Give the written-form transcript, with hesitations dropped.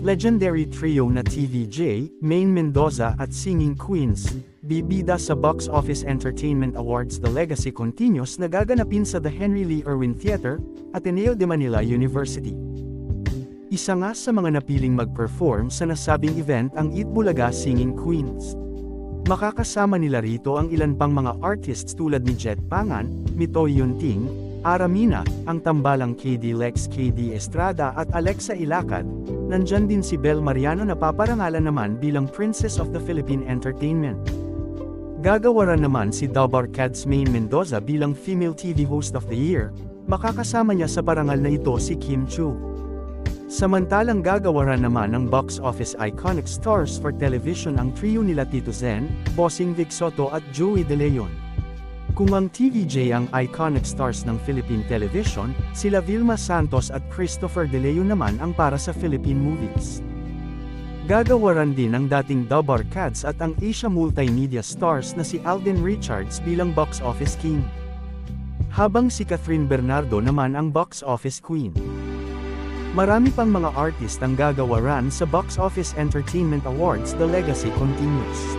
Legendary trio na TVJ, Maine Mendoza at Singing Queens, bibida sa Box Office Entertainment Awards. The legacy continues na gaganapin sa The Henry Lee Irwin Theater, Ateneo de Manila University. Isa nga sa mga napiling mag-perform sa nasabing event ang Itbulaga Singing Queens. Makakasama nila rito ang ilan pang mga artists tulad ni Jet Pangan, Mitoy Yunting, Aramina, ang tambalang KD Lex KD Estrada at Alexa Ilacad. Nandyan din si Bel Mariano na paparangalan naman bilang Princess of the Philippine Entertainment. Gagawaran naman si Dabar Cads Maine Mendoza bilang Female TV Host of the Year, makakasama niya sa parangal na ito si Kim Chu. Samantalang gagawaran naman ng box office iconic stars for television ang trio nila Tito Zen, Bossing Vic Soto at Joey De Leon. Kung ang TVJ ang iconic stars ng Philippine television, sila Vilma Santos at Christopher De Leon naman ang para sa Philippine movies. Gagawaran din ang dating Dabar Cads at ang Asia Multimedia stars na si Alden Richards bilang box office king. Habang si Catherine Bernardo naman ang box office queen. Marami pang mga artist ang gagawaran sa Box Office Entertainment Awards. The legacy continues.